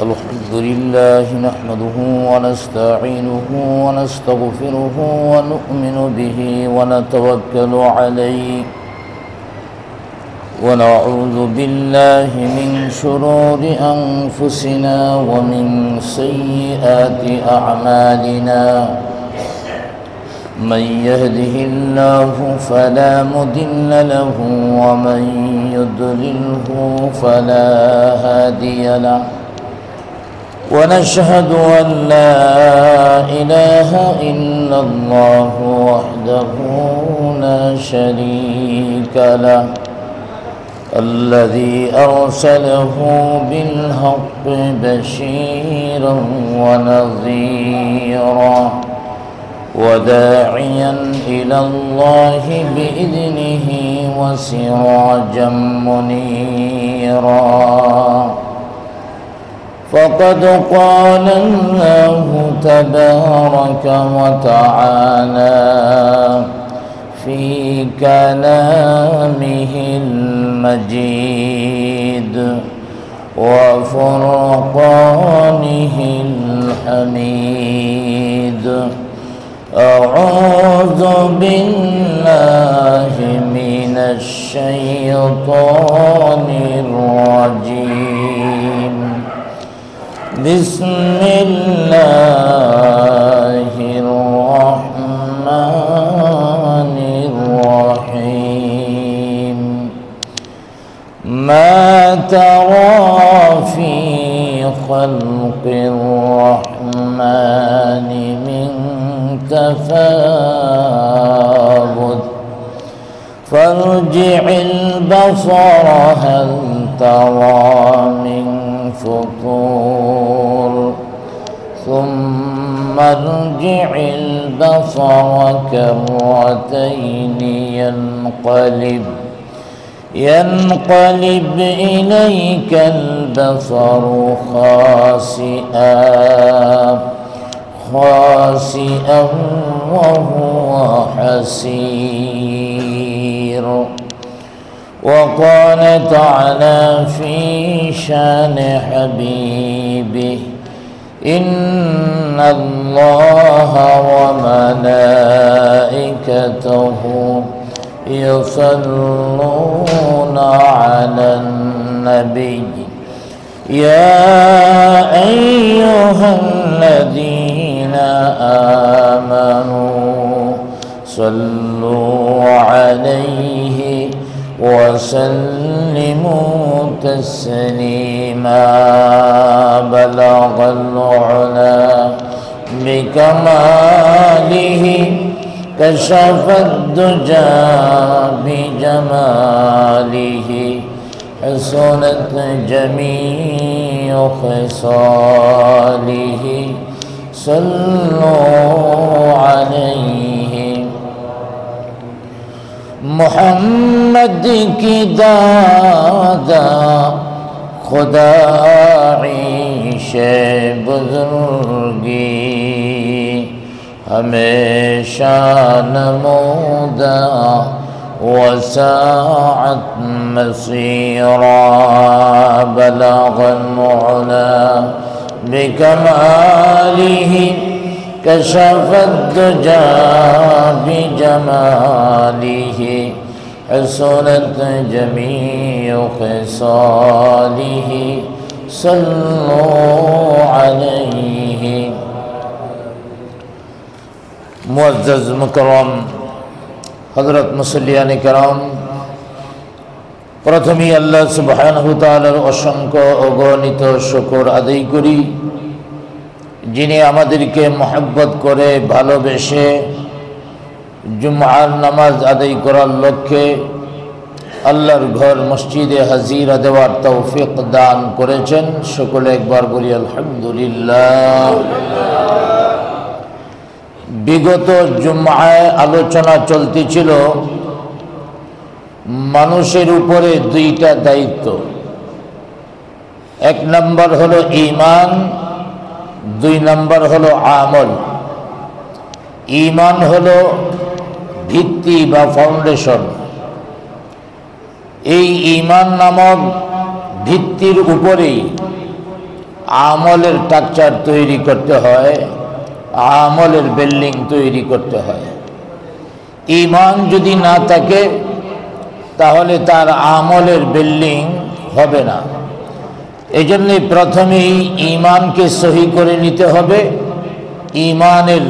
الحمد لله نحمده ونستعينه ونستغفره ونؤمن به ونتوكل عليه ونعوذ بالله من شرور أنفسنا ومن سيئات أعمالنا من يهده الله فلا مضل له ومن يضلله فلا هادي له ونشهد أن لا إله إلا الله وحده لا شريك له الذي أرسله بالحق بشيرا ونذيرا وداعيا إلى الله بإذنه وسراجا منيرا فقد قال الله تبارك وتعالى في كلامه المجيد وفرقانه الحميد أعوذ بالله من الشيطان الرجيم بسم الله الرحمن الرحيم ما ترى في خلق الرحمن من تفاوت فارجع البصر هل ترى من فطور ثم ارجع البصر كرتين ينقلب إليك البصر خاسئا وهو حسير وقال تعالى في شان حبيبه إن الله وملائكته يصلون على النبي يا أيها الذين آمنوا صلوا عليه وسلموا تسليما بلغ العلا بكماله كشف الدجى بجماله حسنت جميع خصاله صلوا عليه محمد کی دادا خدا عیش بزرگی ہمیشہ نمودا وساعت مسیرا بلغ العلا بکمالہ كشف الدجى بجماله حسنت جميع خصاله صلوا عليه معزز مکرم حضرت মুসল্লিয়ান کرام প্রথমেই আল্লাহ সুবহানাহু ওয়া তাআলার অসংখ্য অগণিত শুকর আদায় করি যিনি আমাদেরকে মহব্বত করে ভালোবেসে জুমআর নামাজ আদায় করার লক্ষ্যে আল্লাহর ঘর মসজিদে হাজিরা দেওয়ার তৌফিক দান করেছেন। সকলে একবার বলি আলহামদুলিল্লাহ। বিগত জুমআয় আলোচনা চলতেছিল মানুষের উপরে দুইটা দায়িত্ব। এক নম্বর হলো ঈমান, দুই নম্বর হলো আমল। ঈমান হলো ভিত্তি বা ফাউন্ডেশন, এই ঈমান নামক ভিত্তির উপরেই আমলের স্ট্রাকচার তৈরি করতে হয়, আমলের বিল্ডিং তৈরি করতে হয়। ঈমান যদি না থাকে তাহলে তার আমলের বিল্ডিং হবে না। এই জন্যে প্রথমেই ঈমানকে সহি করে নিতে হবে, ঈমানের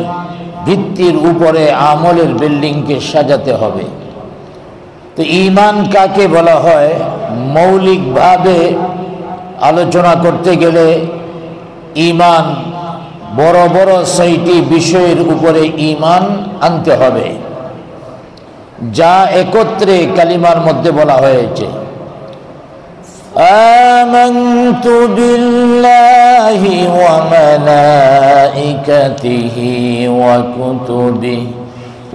ভিত্তির উপরে আমলের বিল্ডিংকে সাজাতে হবে। তো ঈমান কাকে বলা হয়, মৌলিকভাবে আলোচনা করতে গেলে ঈমান বড় বড় 6টি বিষয়ের উপরে ঈমান আনতে হবে, যা একত্রে কালিমার মধ্যে বলা হয়েছে। আমানতু বিল্লাহি ওয়া মালাইকাতিহি ওয়া কুতুবিহি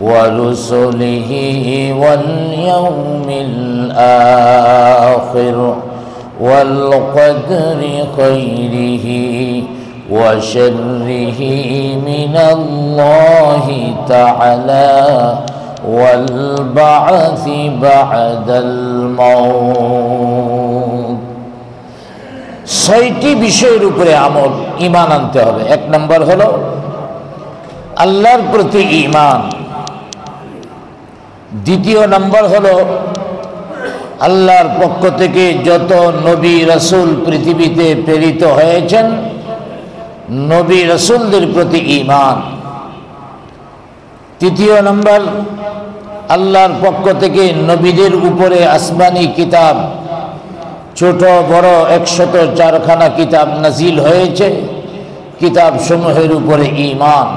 ওয়া রুসুলিহি ওয়াল ইয়াউমিল আখির ওয়াল কদরি খাইরিহি ওয়া শাররিহি মিনাল্লাহি তাআলা ওয়াল বা'থি বা'দাল মাউত। 6টি বিষয়ের উপরে আমল ঈমান আনতে হবে। 1 নম্বর হলো আল্লাহর প্রতি ঈমান। 2 নম্বর হলো আল্লাহর পক্ষ থেকে যত নবী রাসূল পৃথিবীতে প্রেরিত হয়েছেন, নবী রাসূলদের প্রতি ঈমান। 3 নম্বর আল্লাহর পক্ষ থেকে নবীদের উপরে আসমানি কিতাব, ছোট বড় 104খানা কিতাব নাজিল হয়েছে, কিতাব সমূহের উপরে ঈমান।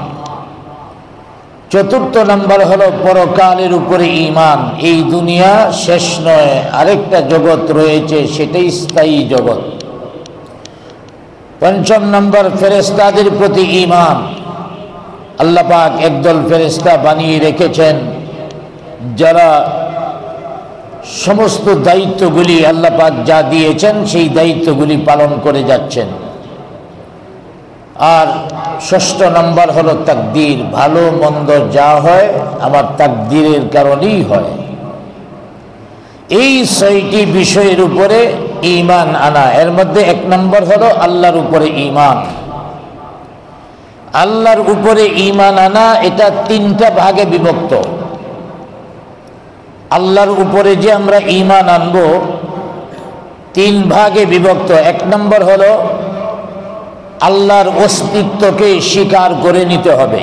4 নম্বর হলো পরকালের উপরে ঈমান। এই দুনিয়া শেষ নয়, আরেকটা জগৎ রয়েছে, সেটাই স্থায়ী জগৎ। 5 নম্বর ফেরেশতাদের প্রতি ঈমান। আল্লাহ পাক একদল ফেরেশতা বানিয়ে রেখেছেন যারা সমস্ত দায়িত্বগুলি আল্লাহ পাক যা দিয়েছেন সেই দায়িত্বগুলি পালন করে যাচ্ছেন। আর 6 নম্বর হলো তাকদীর। ভালো মন্দ যা হয় আমার তাকদীরের কারণেই হয়। এই 6টি বিষয়ের উপরে ঈমান আনা। এর মধ্যে 1 নম্বর হলো আল্লাহর উপরে ঈমান। আল্লাহর উপরে ঈমান আনা এটা 3টা ভাগে বিভক্ত। আল্লাহর উপরে যে আমরা ঈমান আনব 3 ভাগে বিভক্ত। 1 নম্বর হলো আল্লাহর অস্তিত্বকে স্বীকার করে নিতে হবে।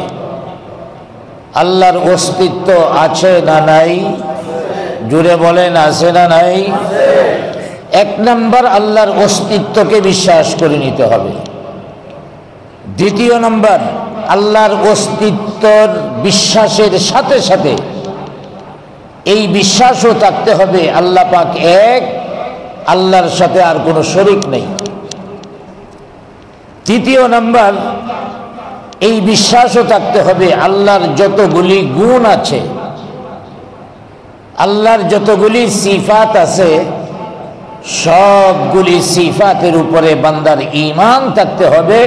আল্লাহর অস্তিত্ব আছে না নাই? জুড়ে বলেন, আছে না নাই? 1 নম্বর আল্লাহর অস্তিত্বকে বিশ্বাস করে নিতে হবে। 2 নম্বর আল্লাহর অস্তিত্বর বিশ্বাসের সাথে সাথে এই বিশ্বাসও থাকতে হবে আল্লাহ পাক এক, আল্লাহর সাথে আর কোনো শরীক নেই। 3 নম্বর এই বিশ্বাসও থাকতে হবে আল্লাহর যতগুলি গুণ আছে, আল্লাহর যতগুলি সিফাত আছে, সবগুলি সিফাতের উপরে বান্দার ঈমান থাকতে হবে।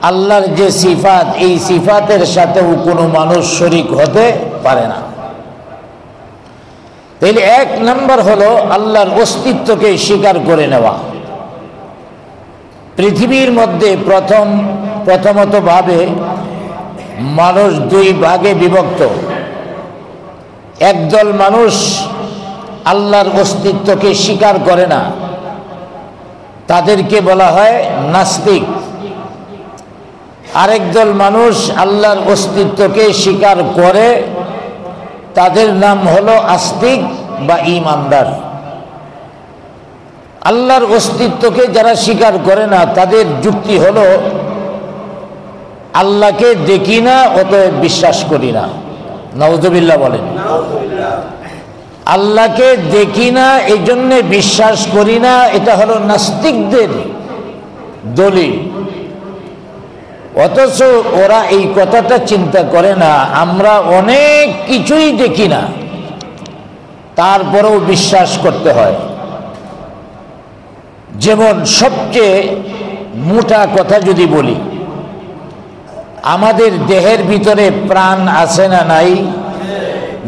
আল্লাহর যে সিফাত, এই সিফাতের সাথেও কোনো মানুষ শরীক হতে পারে না। তাহলে 1 নম্বর হলো আল্লাহর অস্তিত্বকে স্বীকার করে নেওয়া। পৃথিবীর মধ্যে প্রথমত ভাবে মানুষ 2 ভাগে বিভক্ত। একদল মানুষ আল্লাহর অস্তিত্বকে স্বীকার করে না, তাদেরকে বলা হয় নাস্তিক। আরেকদল মানুষ আল্লাহর অস্তিত্বকে স্বীকার করে, তাদের নাম হলো আস্তিক বা ঈমানদার। আল্লাহর অস্তিত্বকে যারা স্বীকার করে না তাদের যুক্তি হলো আল্লাহকে দেখি না অতএব বিশ্বাস করি না। নাউযুবিল্লাহ বলেন। আল্লাহকে দেখি না এই জন্যে বিশ্বাস করি না, এটা হলো নাস্তিকদের দলিল। অথচ ওরা এই কথাটা চিন্তা করে না, আমরা অনেক কিছুই দেখি না তারপরেও বিশ্বাস করতে হয়। যেমন সবচেয়ে মোটা কথা যদি বলি, আমাদের দেহের ভিতরে প্রাণ আছে না নাই?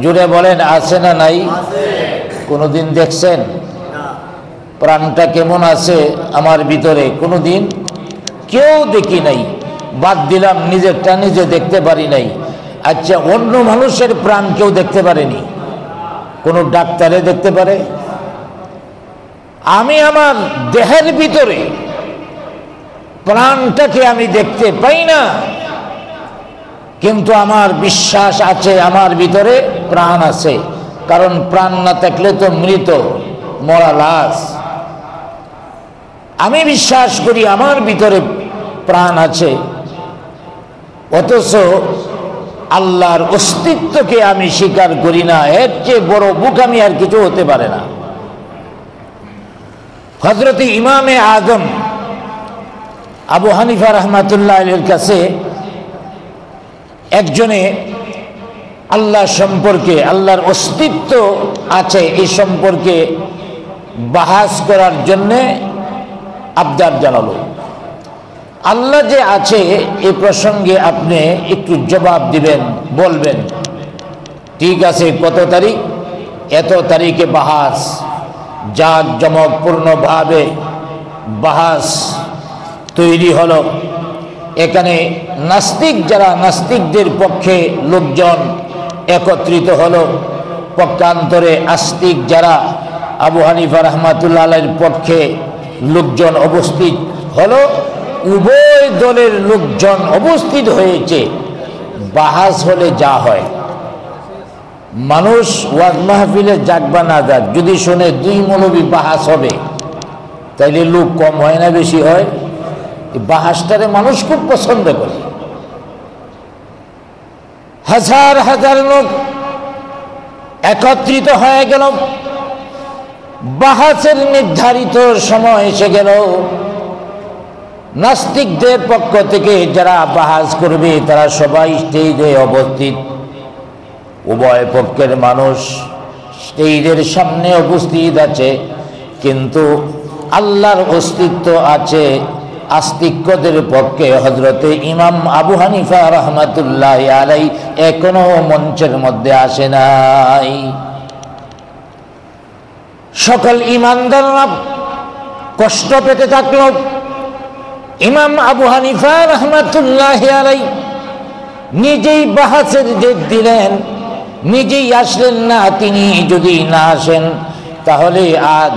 জুড়ে বলেন, আছে না নাই? কোনোদিন দেখছেন প্রাণটা কেমন আছে আমার ভিতরে? কোনোদিন কেউ দেখি নাই, বাদ দিলাম নিজেরটা নিজে দেখতে পারি নাই। আচ্ছা, অন্য মানুষের প্রাণ কেউ দেখতে পারেনি? কোনো ডাক্তারে দেখতে পারে? আমি আমার দেহের ভিতরে প্রাণটাকে আমি দেখতে পাই না, কিন্তু আমার বিশ্বাস আছে আমার ভিতরে প্রাণ আছে। কারণ প্রাণ না থাকলে তো মৃত, মরা লাশ। আমি বিশ্বাস করি আমার ভিতরে প্রাণ আছে, অথচ আল্লাহর অস্তিত্বকে আমি স্বীকার করি না। এর চেয়ে বড় বোকামি আর কিছু হতে পারে না। হযরত ইমামে আজম আবু হানিফা রাহমাতুল্লাহ আলাইহির কাছে একজনে আল্লাহ সম্পর্কে, আল্লাহর অস্তিত্ব আছে এই সম্পর্কে বাহাস করার জন্যে আবদার জানালো। আল্লাহ যে আছে এই প্রসঙ্গে আপনি একটু জবাব দিবেন, বলবেন। ঠিক আছে, কত তারিখ? এত তারিখে বাহাস, জাঁকজমকপূর্ণভাবে বাহাস তৈরি হলো। এখানে নাস্তিক যারা, নাস্তিকদের পক্ষে লোকজন একত্রিত হলো, পক্ষান্তরে আস্তিক যারা আবু হানিফা রাহমাতুল্লাহ আলাইহির পক্ষে লোকজন উপস্থিত হলো। উভয় দলের লোকজন উপস্থিত হয়েছে। বাহাস হলে যা হয়, মানুষ ওয়াজ মাহফিলে যাক বা না যাক, যদি শোনে দুই মৌলবী বাহাস হবে, তাইলে লোক কম হয় না বেশি হয়? বাহাসটারে মানুষ খুব পছন্দ করে। হাজার হাজার লোক একত্রিত হয়ে গেল। বাহাসের নির্ধারিত সময় এসে গেল। নাস্তিকদের পক্ষ থেকে যারা বাহাস করবে তারা সবাই স্টেজে উপস্থিত। উভয় পক্ষের মানুষ স্টেজের সামনে উপস্থিত আছে, কিন্তু আল্লাহর অস্তিত্ব আছে আস্তিকদের পক্ষে। হযরতে ইমাম আবু হানিফা রাহমাতুল্লাহ আলাইহি এখনো মঞ্চের মধ্যে আসে নাই। সকল ঈমানদাররা কষ্ট পেতে থাকল। ইমাম আবু হানিফা রাহমাতুল্লাহ আলাইহি নিজেই বাহাসের জেদ দিলেন, নিজেই আসলেন না। তিনি যদি না আসেন তাহলে আজ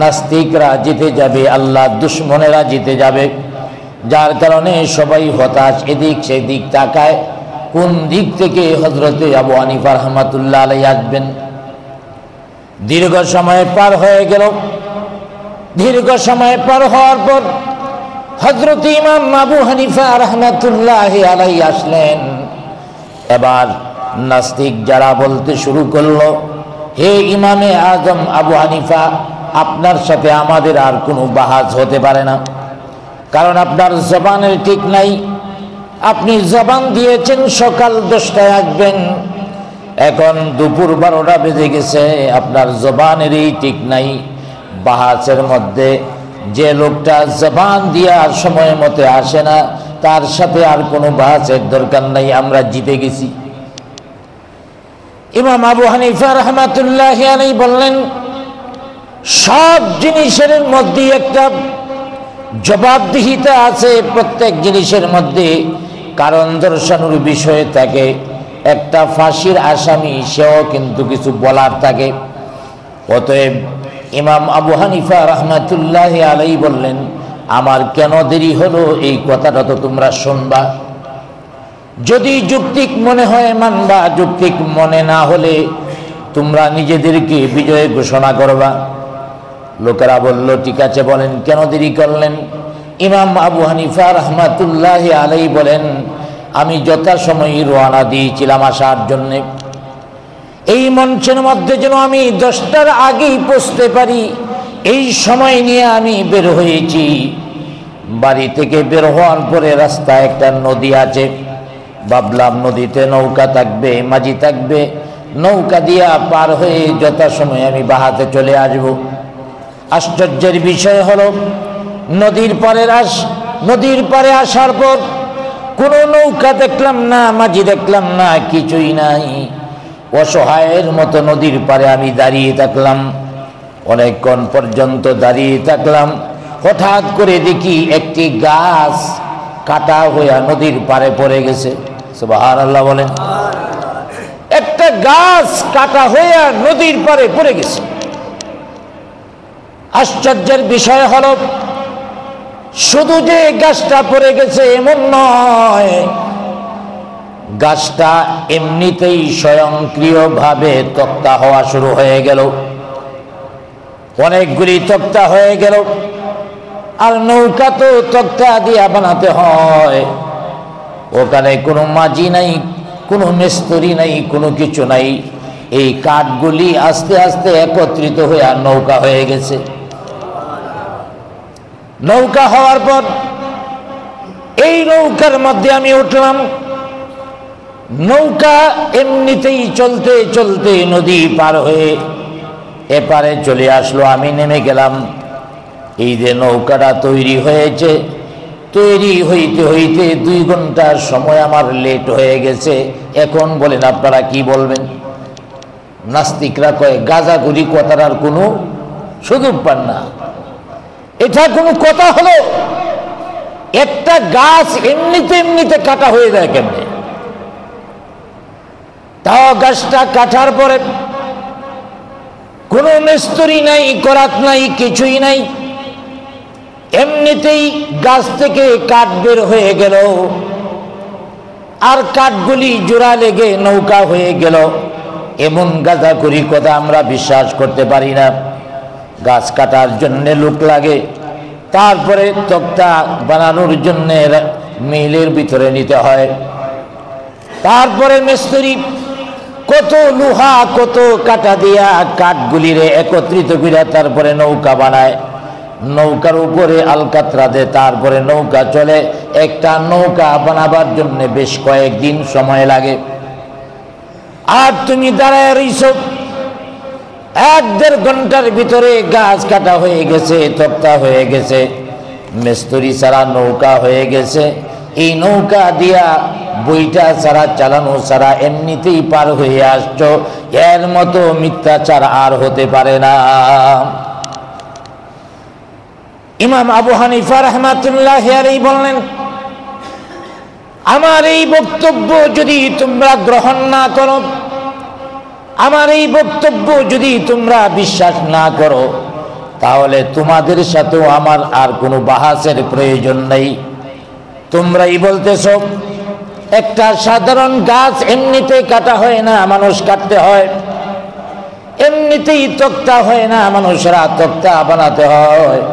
নাস্তিকরা জিতে যাবে, আল্লাহ দুশ্মনেরা জিতে যাবে। যার কারণে সবাই হতাশ, এদিক সেদিক তাকায় কোন দিক থেকে হযরতে আবু হানিফা রাহমাতুল্লাহ আলাইহি আসবেন। দীর্ঘ সময় পার হয়ে গেল। দীর্ঘ সময় পার হওয়ার পর হযরত ইমাম আবু হানিফা রাহমাতুল্লাহ আলাইহি আসলেন। এবার নাস্তিক যারা বলতে শুরু করলো, হে ইমামে আজম আবু হানিফা, আপনার সাথে আমাদের আর কোনো বাহাস হতে পারে না, কারণ আপনার জবানের ঠিক নাই। আপনি জবান দিয়েছেন সকাল 10টায় আসবেন, এখন দুপুর 12টা বেজে গেছে, আপনার জবানেরই ঠিক নাই। বাহাসের মধ্যে যে লোকটা জবান দেওয়ার সময় মতো আসে না, তার সাথে আর কোনো বাহাসের দরকার নাই, আমরা জিতে গেছি। ইমাম আবু হানিফা রাহমাতুল্লাহ আলাইহি বললেন, সব জিনিসের মধ্যে একটা জবাবদিহিতা আছে। প্রত্যেক জিনিসের মধ্যে কারণ দর্শানোর বিষয় থাকে। একটা ফাঁসির আসামি, সেও কিন্তু কিছু বলার থাকে। অতএব ইমাম আবু হানিফা রাহমাতুল্লাহ আলাইহি বললেন, আমার কেন দেরি হলো এই কথাটা তো তোমরা শুনবা। যদি যৌক্তিক মনে হয় মানবা, যৌক্তিক মনে না হলে তোমরা নিজেদেরকে বিজয় ঘোষণা করবা। লোকেরা বলল, ঠিক আছে, বলেন কেন দেরি করলেন? ইমাম আবু হানিফা রাহমাতুল্লাহ আলাইহি বলেন, আমি যথাসময়ে রওনা দিয়েছিলাম আসার জন্যে। এই মঞ্চের মধ্যে যেন আমি 10টার আগেই পৌঁছতে পারি, এই সময় নিয়ে আমি বের হয়েছি। বাড়ি থেকে বের হওয়ার পরে রাস্তায় একটা নদী আছে, ভাবলাম নদীতে নৌকা থাকবে, মাঝি থাকবে, নৌকা দিয়া পার হয়ে যথাসময়ে আমি বাহাতে চলে আসব। আশ্চর্যের বিষয় হলো, নদীর পারে আসার পর কোনো নৌকা দেখলাম না, মাঝি দেখলাম না, কিছুই নাই। অসহায়ের মতো নদীর পারে আমি দাঁড়িয়ে থাকলাম। অনেকক্ষণ পর্যন্ত দাঁড়িয়ে থাকলাম। হঠাৎ করে দেখি একটি গাছ কাটা হইয়া নদীর পাড়ে পড়ে গেছে। সুবহানাল্লাহ বলেন। একটা গাছ কাটা হইয়া নদীর পাড়ে পড়ে গেছে। আশ্চর্যের বিষয় হলো শুধু যে গাছটা পড়ে গেছে এমন নয়, গাছটা এমনিতেই স্বয়ংক্রিয়ভাবে তক্তা হওয়া শুরু হয়ে গেল। অনেকগুলি তক্তা হয়ে গেল। আর নৌকা তো তক্তা দিয়ে বানাতে হয়, ওখানে কোনো মাঝি নাই, কোনো মিস্ত্রি নাই, কোনো কিছু নাই। এই কাঠগুলি আস্তে আস্তে একত্রিত হয়ে নৌকা হয়ে গেছে। নৌকা হওয়ার পর এই নৌকার মধ্যে আমি উঠলাম। নৌকা এমনিতেই চলতে চলতে নদী পার হয়ে এপারে চলে আসলো। আমি নেমে গেলাম। এই যে নৌকাটা তৈরি হয়েছে, তৈরি হইতে হইতে 2 ঘন্টার সময় আমার লেট হয়ে গেছে। এখন বলেন আপনারা কি বলবেন? নাস্তিকরা কয় গাঁজাগুলি কথার আর কোনো সুযোগ পান না। এটা কোনো কথা হলো? একটা গাছ এমনিতে কাটা হয়ে যায় কেমনে? তাও গাছটা কাটার পরে কোনো মিস্ত্রি নাই, করাত নাই, কিছুই নাই, এমনিতেই গাছ থেকে কাঠ বের হয়ে গেল। আর কাঠগুলি জোড়া লেগে নৌকা হয়ে গেল। এমন গাঁজাখুরি কথা আমরা বিশ্বাস করতে পারি না। গাছ কাটার জন্য লোক লাগে, তারপরে তক্তা বানানোর জন্য মিলের ভিতরে নিতে হয়, তারপরে মিস্ত্রি কত লোহা কত কাটা দিয়া কাঠগুলিরে একত্রিত করে তারপরে নৌকা বানায়। নৌকার উপরে আলকাতরা দেয়, তারপরে নৌকা চলে। একটা নৌকা বানাবার জন্য বেশ কয়েকদিন সময় লাগে। আর তুমি দাঁড়ায় রইছ, 1-1.5 ঘন্টার ভিতরে গাছ কাটা হয়ে গেছে, তক্তা হয়ে গেছে, মিস্ত্রি ছাড়া নৌকা হয়ে গেছে। এই নৌকা দিয়া বইটা ছাড়া চালানো ছাড়া এমনিতেই পার হয়ে আসছো। এর মতো মিথ্যাচার আর হতে পারে না। ইমাম আবু হানিফা রাহমাতুল্লাহি আলাইহি বললেন, আমার এই বক্তব্য যদি তোমরা গ্রহণ না করো, আমার এই বক্তব্য যদি তোমরা বিশ্বাস না করো, তাহলে তোমাদের সাথেও আমার আর কোনো বাহাসের প্রয়োজন নেই। তোমরাই বলতেছ একটা সাধারণ গাছ এমনিতেই কাটা হয় না, মানুষ কাটতে হয়। এমনিতেই তক্তা হয় না, মানুষরা তক্তা বানাতে হয়।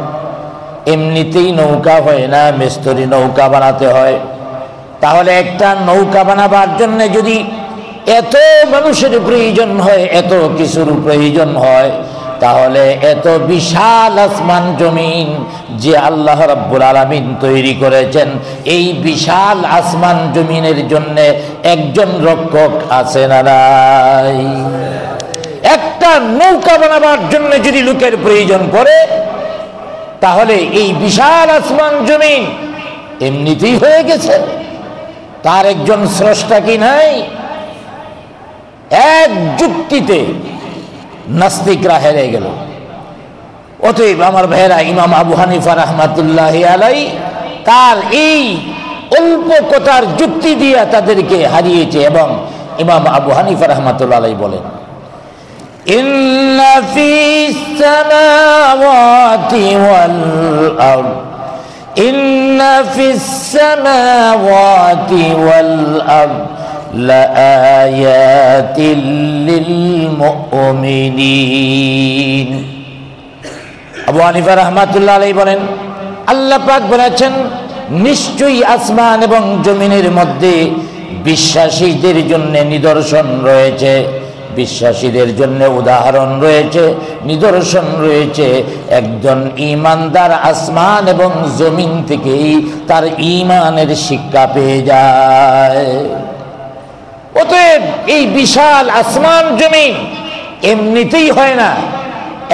এমনিতেই নৌকা হয় না, মিস্ত্রি নৌকা বানাতে হয়। তাহলে একটা নৌকা বানাবার জন্য যদি এত মানুষের প্রয়োজন হয়, এত কিছুর প্রয়োজন হয়, তাহলে এত বিশাল আসমান জমিন যে আল্লাহ রাব্বুল আলামিন তৈরি করেছেন, এই বিশাল আসমান জমিনের জন্য একজন রক্ষক আছে না নাই? একটা নৌকা বানাবার জন্য যদি লোকের প্রয়োজন পড়ে, তাহলে এই বিশাল আসমান জমিন এমনিতেই হয়ে গেছে, তার একজন স্রষ্টা কি নাই? এক যুক্তিতে নাস্তিকরা হেরে গেল। অতএব আমার ভাইয়েরা, ইমাম আবু হানিফা রাহমাতুল্লাহি আলাইহি তার এই অল্প কথার যুক্তি দিয়ে তাদেরকে হারিয়েছে। এবং ইমাম আবু হানিফা রাহমাতুল্লাহি আলাইহি বলেন, ইন্না ফিস সামাওয়াতি ওয়াল আরদ, ইন্না ফিস সামাওয়াতি ওয়াল আরদ লাআয়াতিল লিল মুমিনিন। আবু হানিফা রাহমাতুল্লাহি আলাইহি বলেন, আল্লাহ পাক বলেছেন, নিশ্চয়ই আসমান এবং জমিনের মধ্যে বিশ্বাসীদের জন্য নিদর্শন রয়েছে, বিশ্বাসীদের জন্য উদাহরণ রয়েছে, নিদর্শন রয়েছে। একজন ঈমানদার আসমান এবং জমিন থেকেই তার ঈমানের শিক্ষা পেয়ে যায়। অতএব এই বিশাল আসমান জমিন এমনিতেই হয় না।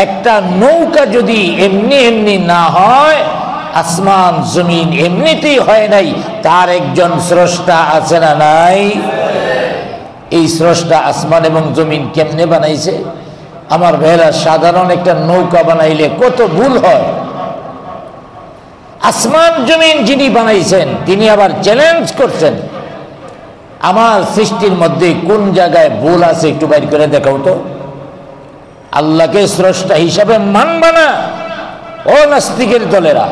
একটা নৌকা যদি এমনি এমনি না হয়, আসমান জমিন এমনিতেই হয় নাই, তার একজন স্রষ্টা আছে না নাই? এই স্রষ্টা আসমান এবং জমিন কেমনে বানাইছে? আমার ভাইরা, সাধারণ একটা নৌকা বানাইলে কত ভুল হয়। আসমান জমিন যিনি বানাইছেন তিনি আবার চ্যালেঞ্জ করছেন, আমার সৃষ্টির মধ্যে কোন জায়গায় ভুল আছে একটু বাইর করে দেখাও তো। আল্লাহকে স্রষ্টা হিসাবে মানবা না ও নাস্তিকের দলেরা।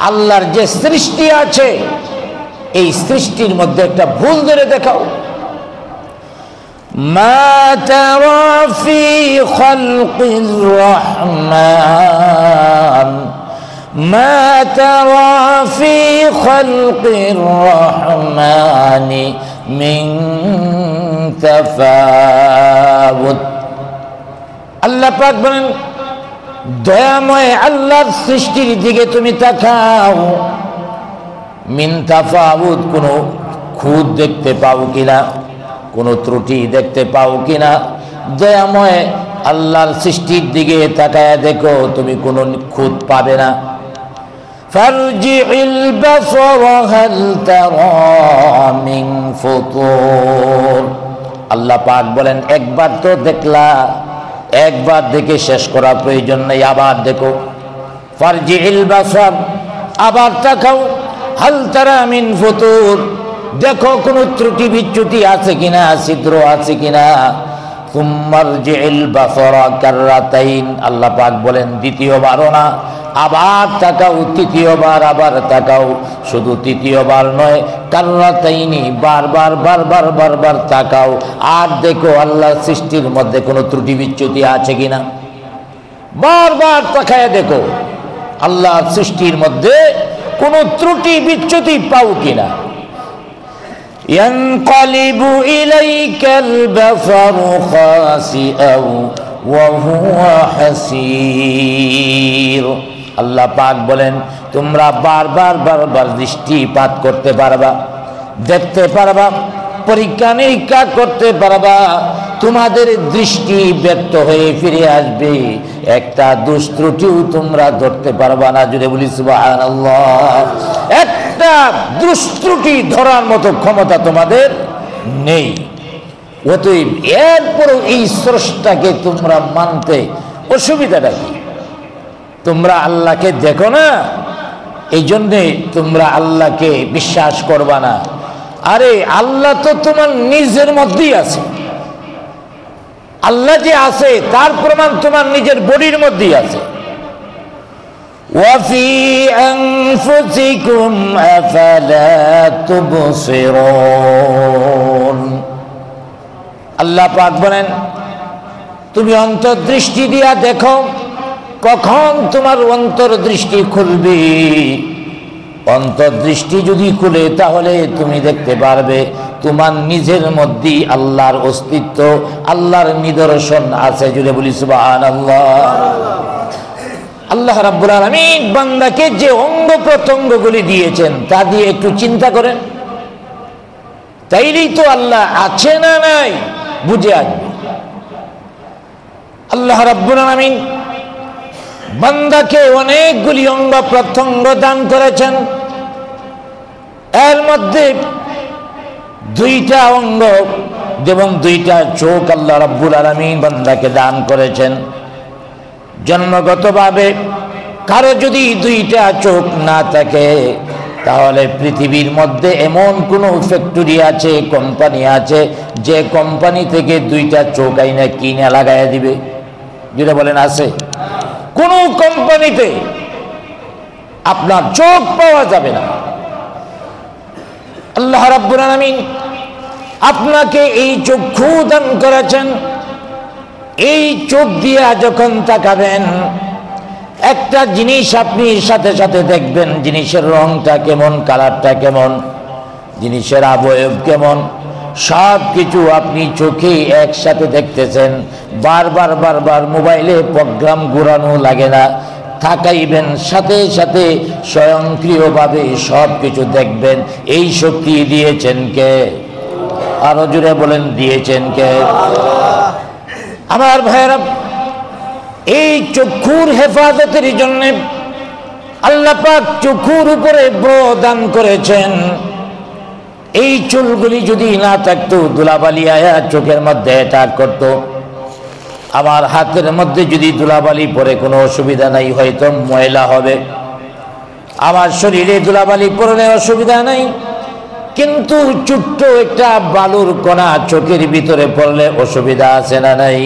আল্লাহর যে সৃষ্টি আছে এই সৃষ্টির মধ্যে একটা ভুল ধরে দেখাও। মা তারা ফি খালকির রহমান মা তারা ফি খালকির রহমানি মিন তাফাউত। আল্লাহ পাক বলেন, দয়াময় আল্লাহর সৃষ্টির দিকে তুমি তাকাও, মিন তাফাউত, কোনো খুঁত দেখতে পাও কিনা, কোনো ত্রুটি দেখতে পাও কিনা। দয়াময় আল্লাহর সৃষ্টির দিকে তাকায় দেখো, তুমি কোনো খুঁত পাবে না। ফারজিউল বাসর হাল তারা মিন ফুতুর। আল্লাহ পাক বলেন, একবার তো দেখলা, একবার দেখে শেষ করা প্রয়োজন নেই, আবার দেখো। ফারজিউল বাসর, আবার তাকাও, হাল তারা মিন ফুতুর, দেখো কোনো ত্রুটি বিচ্যুতি আছে কিনা, ছিদ্র আছে কিনা। সুম্মারজিউল বাসরা কাররাতাইন, আল্লাহ পাক বলেন দ্বিতীয়বারও না, আবার তাকাও, তৃতীয়বার আবার তাকাও, শুধু তৃতীয়বার নয়, কাররাতাইনি, বারবার বারবার বারবার তাকাও আর দেখো আল্লাহ সৃষ্টির মধ্যে কোনো ত্রুটি বিচ্যুতি আছে কিনা। বারবার তাকায় দেখো আল্লাহ সৃষ্টির মধ্যে কোনো ত্রুটি বিচ্যুতি পাও কিনা। ইয়ানকালিবু ইলাইকাল বাসারু খাসিআও ওয়া হুয়া হাসীর। আল্লাহ পাক বলেন, তোমরা বারবার বারবার দৃষ্টিপাত করতে পারবা, দেখতে পারবা, পরীক্ষা নিরীক্ষা করতে পারবা, তোমাদের দৃষ্টি ব্যর্থ হয়ে ফিরে আসবে, একটা দুষ্ত্রুটিও তোমরা ধরতে পারবা না। জুড়ে বলি সুবহানাল্লাহ। একটা দুষ্ত্রুটি ধরার মতো ক্ষমতা তোমাদের নেই। অতএব এরপরও এই স্রষ্টাকে তোমরা মানতে অসুবিধাটা কি? তোমরা আল্লাহকে দেখো না, এই জন্যে তোমরা আল্লাহকে বিশ্বাস করবা না। আরে আল্লাহ তো তোমার নিজের মধ্যেই আছে। আল্লাহ যে আছে তার প্রমাণ তোমার নিজের বডির মধ্যেই আছে। ওয়াফি আনফুসিকুম আফালা তুবসিরুন। আল্লাহ পাক বলেন, তুমি অন্তর্দৃষ্টি দিয়া দেখো, কখন তোমার অন্তর্দৃষ্টি খুলবে। অন্তর্দৃষ্টি যদি খুলে তাহলে তুমি দেখতে পারবে তোমার নিজের মধ্যেই আল্লাহর অস্তিত্ব, আল্লাহর নিদর্শন আছে। জুড়ে বলি সুবহানাল্লাহ। আল্লাহ রাব্বুল আলামিন বান্দাকে যে অঙ্গ প্রত্যঙ্গগুলি দিয়েছেন তা দিয়ে একটু চিন্তা করেন, তাইলেই তো আল্লাহ আছে না নাই বুঝে আসবে। আল্লাহ রাব্বুল আলামিন বান্দাকে অনেকগুলি অঙ্গ প্রত্যঙ্গ দান করেছেন। এর মধ্যে দুইটা অঙ্গ এবং দুইটা চোখ আল্লাহ রাব্বুল আলামিন বান্দাকে দান করেছেন। জন্মগতভাবে কারো যদি দুইটা চোখ না থাকে তাহলে পৃথিবীর মধ্যে এমন কোন ফ্যাক্টরি আছে, কোম্পানি আছে, যে কোম্পানি থেকে দুইটা চোখ আইনা কিনে লাগাইয়া দিবে? যেটা বলেন আছে? কোন কোম্পানিতে আপনার চোখ পাওয়া যাবে না। আল্লাহ রাব্বুল আলামিন আপনাকে এই চক্ষু দান করেছেন। এই চোখ দিয়া যখন তাকাবেন একটা জিনিস আপনি সাথে সাথে দেখবেন, জিনিসের রংটা কেমন, কালারটা কেমন, জিনিসের অবয়ব কেমন, সব কিছু আপনি চোখে একসাথে দেখতেছেন। বারবার বারবার মোবাইলে প্রোগ্রাম ঘোরানো লাগে না, তাকাইবেন সাথে সাথে স্বয়ংক্রিয়ভাবে সব কিছু দেখবেন। এই শক্তি দিয়েছেন কে? আরো জোরে বলেন, দিয়েছেন কে? আমার ভাইয়েরা, এই চক্ষুর হেফাজতের জন্য আল্লাহ পাক চক্ষুর উপরে বড় দান করেছেন। এই চুলগুলি যদি না থাকতো, ধুলাবালি আয়া চোখের মধ্যে অ্যাটাক করতো। আমার হাতের মধ্যে যদি ধুলাবালি পরে কোনো অসুবিধা নাই, হয়তো ময়লা হবে। আমার শরীরে ধুলাবালি পড়লে অসুবিধা নাই, কিন্তু ছোট্ট একটা বালুর কণা চোখের ভিতরে পড়লে অসুবিধা আছে না নাই?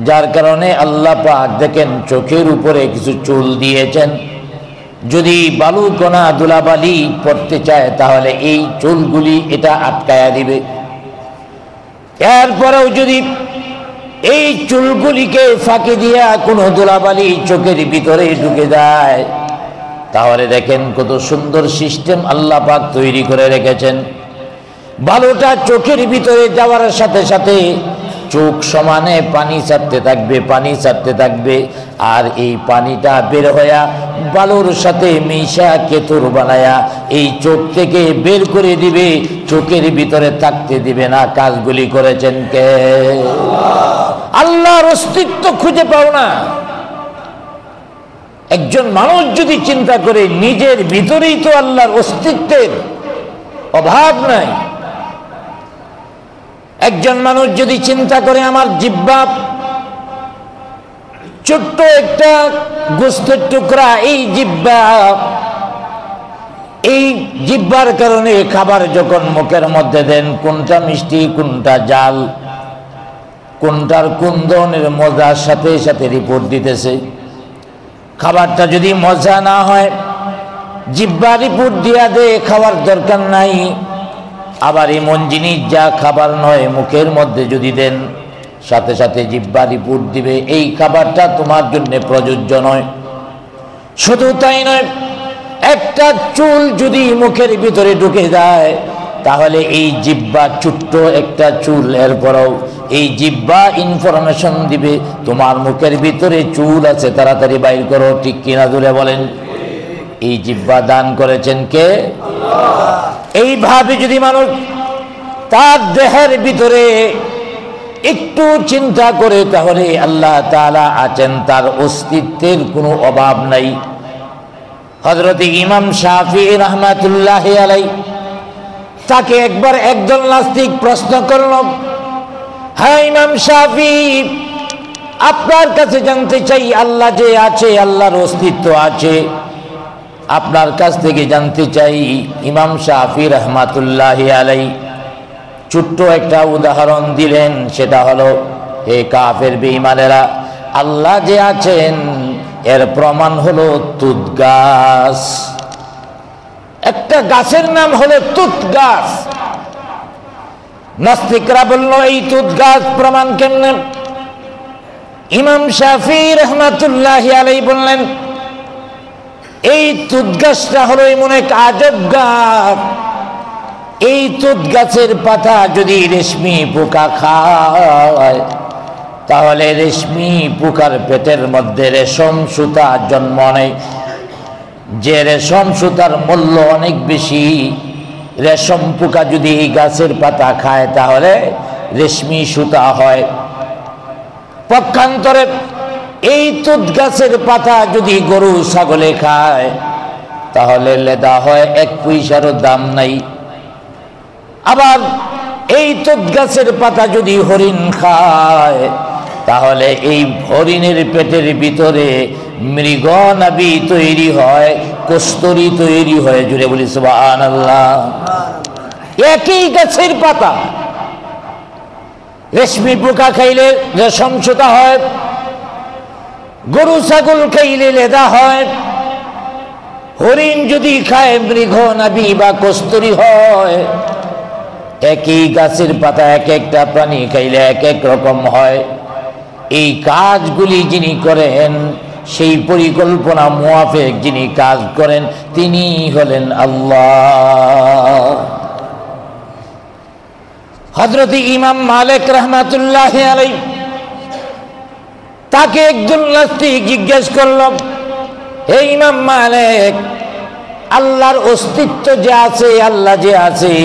যার কারণে আল্লাহ পাক দেখেন চোখের উপরে কিছু চুল দিয়েছেন। যদি বালু কণা ধুলাবালি পড়তে চায় তাহলে এই চুলগুলি এটা আটকায়া দিবে। এরপরেও যদি এই চুলগুলিকে ফাঁকি দিয়া কোনো ধুলাবালি চোখের ভিতরে ঢুকে যায়, তাহলে দেখেন কত সুন্দর সিস্টেম আল্লাহ পাক তৈরি করে রেখেছেন। বালুটা চোখের ভিতরে যাওয়ার সাথে সাথে চোখ সমানে পানি ছাড়তে থাকবে, পানি ছাড়তে থাকবে, আর এই পানিটা বের হইয়া বালুর সাথে মিশা কেতুর বানায়া এই চোখ থেকে বের করে দিবে, চোখের ভিতরে থাকতে দিবে না। কাজগুলি করেছেন কে? আল্লাহর অস্তিত্ব খুঁজে পাও না। একজন মানুষ যদি চিন্তা করে নিজের ভিতরেই তো আল্লাহর অস্তিত্বের অভাব নাই। একজন মানুষ যদি চিন্তা করে আমার জিহ্বা ছোট্ট একটা গোস্তের টুকরা, এই জিহ্বার কারণে খাবার যখন মুখের মধ্যে দেন, কোনটা মিষ্টি কোনটা জাল, কোনটার কোন ধরনের মজার সাথে সাথে রিপোর্ট দিতেছে। খাবারটা যদি মজা না হয় জিহ্বা রিপোর্ট দিয়া দে খাওয়ার দরকার নাই। আবার এমন জিনিস যা খাবার নয় মুখের মধ্যে যদি দেন, সাথে সাথে জিহ্বা রিপোর্ট দিবে এই খাবারটা তোমার জন্য প্রযোজ্য নয়। শুধু তাই নয়, একটা চুল যদি মুখের ভিতরে ঢুকে যায় তাহলে এই জিহ্বা ছোট্ট একটা চুল, এরপরও এই জিহ্বা ইনফরমেশন দিবে তোমার মুখের ভিতরে চুল আছে, তাড়াতাড়ি বাইর করো। ঠিক কিনা জোরে বলেন? এই জিহ্বা দান করেছেন কে? এইভাবে যদি মানুষ তার দেহের ভিতরে একটু চিন্তা করে তাহলে আল্লাহ তাআলা আছেন, তার অস্তিত্বের কোনো অভাব নাই। হযরত ইমাম শাফিঈ রাহমাতুল্লাহি আলাইহি, তাকে একবার একদল নাস্তিক প্রশ্ন করল, হ্যাঁ ইমাম শাফিঈ, আপনার কাছে জানতে চাই আল্লাহ যে আছে, আল্লাহর অস্তিত্ব আছে, আপনার কাছ থেকে জানতে চাই। ইমাম শাফিঈ রাহমাতুল্লাহি আলাইহি ছোট্ট একটা উদাহরণ দিলেন, সেটা হলো, হে কাফের বেঈমানেরা, আল্লাহ যে আছেন এর প্রমাণ হলো তুত গাছ। একটা গাছের নাম হলো তুত গাছ। নাস্তিকরা বলল এই তুত গাছ প্রমাণ কেমনে? ইমাম শাফিঈ রাহমাতুল্লাহি আলাইহি বললেন, এই তুত গাছটা হলো এমন এক আজব গাছ, এই তুত গাছের পাতা যদি রেশমি পোকা খায় তাহলে রেশমি পোকার পেটের মধ্যে রেশম সুতা জন্ম নেয়। যে রেশম সুতার মূল্য অনেক বেশি, রেশম পোকা যদি এই গাছের পাতা খায় তাহলে রেশমি সুতা হয়। পক্ষান্তরে এই তুত গাছের পাতা যদি গরু ছাগলে খায় তাহলে লেদা হয়, 1 পয়সারও দাম নাই। আবার এই তুত গাছের পাতা যদি হরিণ খায় তাহলে এই হরিণের পেটের ভিতরে মৃগনাভি তৈরি হয়, কস্তুরী তৈরি হয়। জুড়ে বলি সুবহানাল্লাহ। একই গাছের পাতা, রেশমি পোকা খাইলে রেশম সুতা হয়, গরু ছাগল খাইলে লেদা হয়, হরিণ যদি খায় মৃগনাভি বা কস্তুরী হয়। একই গাছের পাতা এক একটা প্রাণী খাইলে এক এক রকম হয়। এই কাজগুলি যিনি করেন, সেই পরিকল্পনা মুআফিক যিনি কাজ করেন, তিনি হলেন আল্লাহ। হযরত ইমাম মালিক রাহমাতুল্লাহি আলাইহি, তাকে একজন নাস্তিক জিজ্ঞেস করল, হে ইমাম মালিক, আল্লাহর অস্তিত্ব যে আছে, আল্লাহ যে আছে,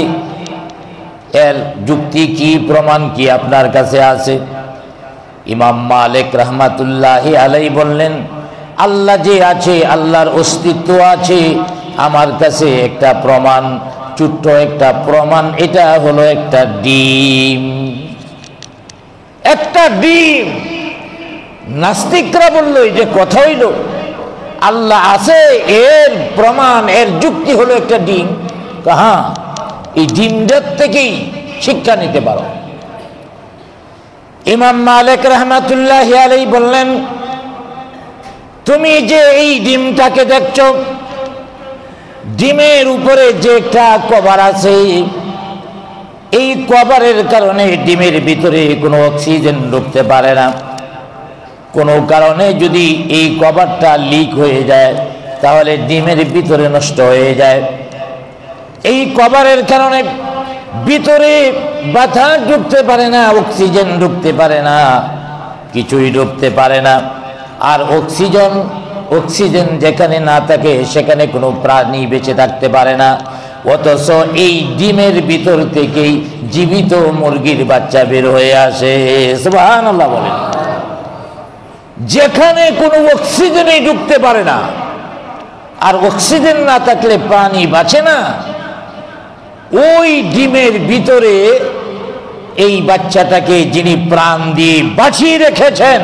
এর যুক্তি কি, প্রমাণ কি আপনার কাছে আছে? ইমাম মালিক রাহমাতুল্লাহি আলাইহি বললেন, আল্লাহ যে আছে, আল্লাহর অস্তিত্ব আছে, আমার কাছে একটা প্রমাণ, ছোট্ট একটা প্রমাণ, এটা হলো একটা ডিম। একটা ডিম। নাস্তিকরা বলল, এই যে কথা হইল, আল্লাহ আছে এর প্রমাণ, এর যুক্তি হলো একটা ডিম। হ্যাঁ, এই ডিমটার থেকেই শিক্ষা নিতে পারো। ইমাম মালিক রাহমাতুল্লাহি আলাইহি বললেন, তুমি যে এই ডিমটাকে দেখছো, ডিমের উপরে যে একটা কভার আছে, এই কভারের কারণে ডিমের ভিতরে কোনো অক্সিজেন ঢুকতে পারে না। কোনো কারণে যদি এই কভারটা লিক হয়ে যায় তাহলে ডিমের ভিতরে নষ্ট হয়ে যায়। এই কভারের কারণে ভিতরে বাতাস ঢুকতে পারে না, অক্সিজেন ঢুকতে পারে না, কিছুই ঢুকতে পারে না। আর অক্সিজেন যেখানে না থাকে সেখানে কোনো প্রাণী বেঁচে থাকতে পারে না। অথচ এই ডিমের ভিতর থেকেই জীবিত মুরগির বাচ্চা বের হয়ে আসে। সুবহানাল্লাহ বলেন। যেখানে কোনো অক্সিজেনই ঢুকতে পারে না, আর অক্সিজেন না থাকলে প্রাণী বাঁচে না, ওই ডিমের ভিতরে এই বাচ্চাটাকে যিনি প্রাণ দিয়ে বাঁচিয়ে রেখেছেন,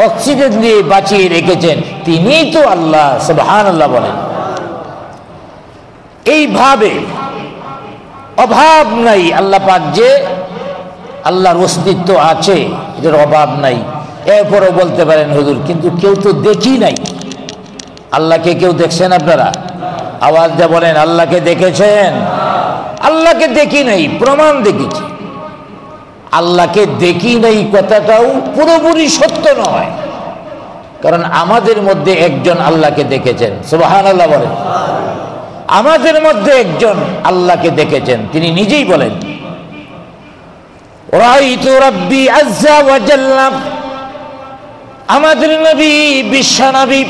অক্সিজেন দিয়ে বাঁচিয়ে রেখেছেন, তিনিই তো আল্লাহ। সুবহানাল্লাহ বলেন। এইভাবে অভাব নাই, আল্লাহ পাক যে আল্লাহর অস্তিত্ব আছে, এটার অভাব নাই। এরপরও বলতে পারেন হুজুর কিন্তু কেউ তো দেখি নাই। আল্লাহকে কেউ দেখছেন আপনারা? আওয়াজ দিয়ে বলেন, আল্লাহকে দেখেছেন? আল্লাহকে দেখি নাই, প্রমাণ দেখেছি। আল্লাহকে দেখি নাই কথাটাও পুরোপুরি সত্য নয়, কারণ আমাদের মধ্যে একজন আল্লাহকে দেখেছেন। সুবহানাল্লাহ বলেন। আমাদের মধ্যে একজন আল্লাহকে দেখেছেন, তিনি নিজেই বলেন, রাআইতু রাব্বি আযজা ওয়া জাল্লা। আমাদের নবী, বিশ্বনবী,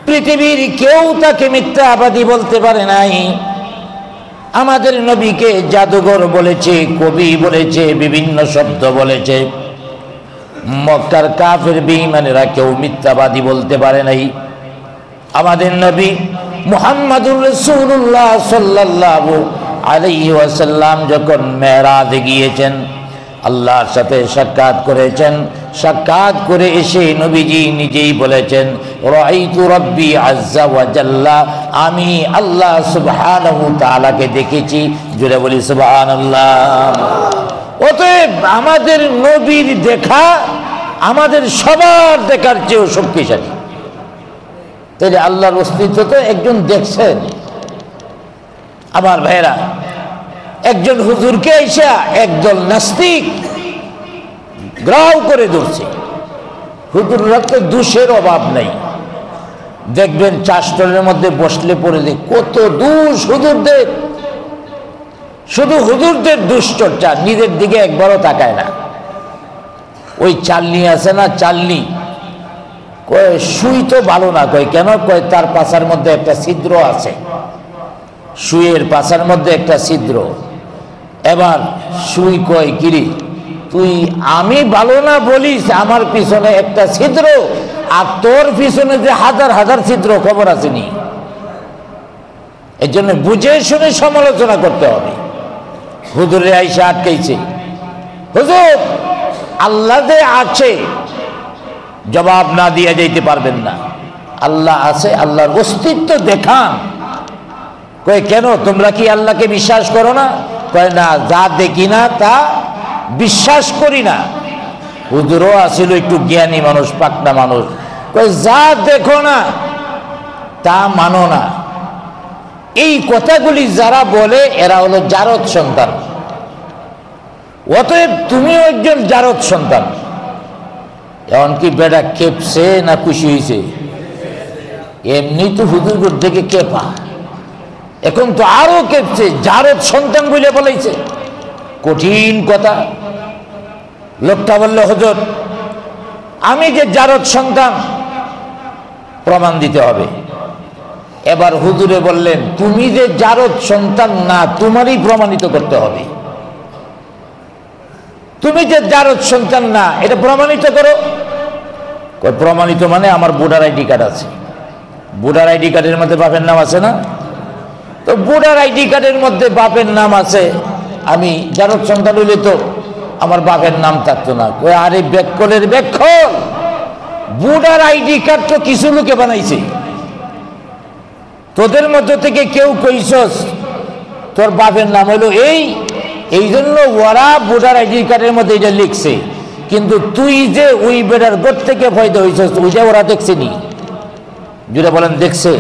পৃথিবীর কেউ তাকে মিথ্যাবাদী বলতে পারে নাই। আমাদের নবীকে জাদুঘর বলেছে, কবি বলেছে, বিভিন্ন শব্দ বলেছে। মক্কার কাফের বেঈমানেরা কেউ মিথ্যাবাদী বলতে পারে নাই। আমাদের নবী মুহাম্মাদুর রাসূলুল্লাহ সাল্লাল্লাহু আলাইহি ওয়াসাল্লাম যখন মেরাজে গিয়েছেন, আল্লাহর সাথে সাক্ষাৎ করেছেন, সাক্ষাৎ করে এসে নবীজি নিজেই বলেছেন, রাআইতু রাব্বি আযজা ওয়া জাল্লা, আমি আল্লাহ সুবহানাহু তাআলাকে দেখেছি। জোরে বলি সুবহানাল্লাহ। অতএব আমাদের নবীর দেখা আমাদের সবার দেখার চেয়েও শক্তিশালী। তাহলে আল্লাহর অস্তিত্ব তো একজন দেখছেন। আমার ভাইরা, একজন হুজুরকে আইসা একদল নাস্তিক গ্রাউ করে ধরছে। হুজুররা তো দোষের অভাব নাই। দেখবেন চা স্টলের মধ্যে বসলে পড়ে যে কত দোষ হুজুরদের, শুধু হুজুরদের দুশ্চর্চা, নিজের দিকে একবারও তাকায় না। ওই চালনি আছে না, চালনি, কয় সুই তো ভালো না। কয় কেন? কয় তার পাছার মধ্যে একটা ছিদ্র আছে, সুইয়ের পাছার মধ্যে একটা ছিদ্র। এবার সুই কয়, কিরি তুই আমি ভালো না বলিস, আমার পিছনে একটা ছিদ্র, আর তোর পিছনে যে হাজার হাজার ছিদ্র, খবর আসেনি। এর জন্য বুঝে শুনে সমালোচনা করতে হবে। হুজুরে আইসা আটকাইছে, হুজুর আল্লাহ যে আছে জবাব না দিয়ে যাইতে পারবেন না। আল্লাহ আছে, আল্লাহর অস্তিত্ব দেখান। কয় কেন, তোমরা কি আল্লাহকে বিশ্বাস করো না? কয় না, যা দেখি না তা বিশ্বাস করি না। হুজুরও আসিল একটু জ্ঞানী মানুষ, পাকনা মানুষ। কয় যা দেখো না তা মানো না। এই কথাগুলি যারা বলে এরা হলো জারদ সন্তান। অতএব তুমিও একজন জারদ সন্তান। এমনকি বেটা কেঁপছে না খুশি হয়েছে? এমনি তো হুজুর থেকে কেঁপা, এখন তো আরো কেঁপছে, জারদ সন্তান বলে বলেছে। কঠিন কথা। লোকটা বলল, হুজুর আমি যে জারদ সন্তান প্রমাণ দিতে হবে। এবার হুজুরে বললেন, তুমি যে জারদ সন্তান না, তোমারই প্রমাণিত করতে হবে। তুমি যে জারদ সন্তান না, এটা প্রমাণিত করো। প্রমাণিত মানে আমার ভোটার আইডি কার্ড আছে। ভোটার আইডি কার্ডের মধ্যে বাপের নাম আছে না? তো ভোটার আইডি কার্ডের মধ্যে বাপের নাম আছে, আমি জারদ সন্তান হইলে তো আমার বাপের নাম থাকতো না। আরে বেক্ষলের বেক্ষল, ভোটার আইডি কার্ড তো কিছু লোকে বানাইছে, তোদের মধ্য থেকে কেউ কইছস তোর বাপের নাম হলো এই জন্য ওরা ভোটার আইডি কার্ডের মধ্যে এটা লিখছে, কিন্তু তুই যে ওই বেটার গোট থেকে ফয়দা হয়েছস ওইটা ওরা দেখছেনি? যেটা বলেন দেখছে?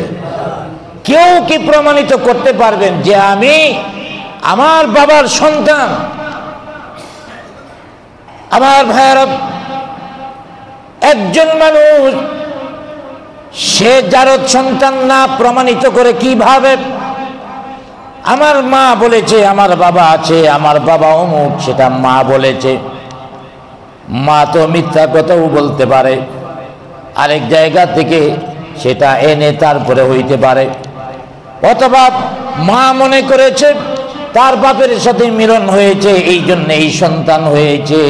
কেউ কি প্রমাণিত করতে পারবেন যে আমি আমার বাবার সন্তান? আমার ভাইয়েরা, একজন মানুষ সে জারদ সন্তান না প্রমাণিত করে কিভাবে আমার মা বলেছে আমার বাবা আছে, আমার বাবা অমুক, সেটা মা বলেছে? মা তো মিথ্যা কথাও বলতে পারে, আরেক জায়গা থেকে সেটা এনে তারপরে হইতে পারে, অথবা মা মনে করেছে তার বাপের সাথে মিলন হয়েছে এই জন্য এই সন্তান হয়েছে,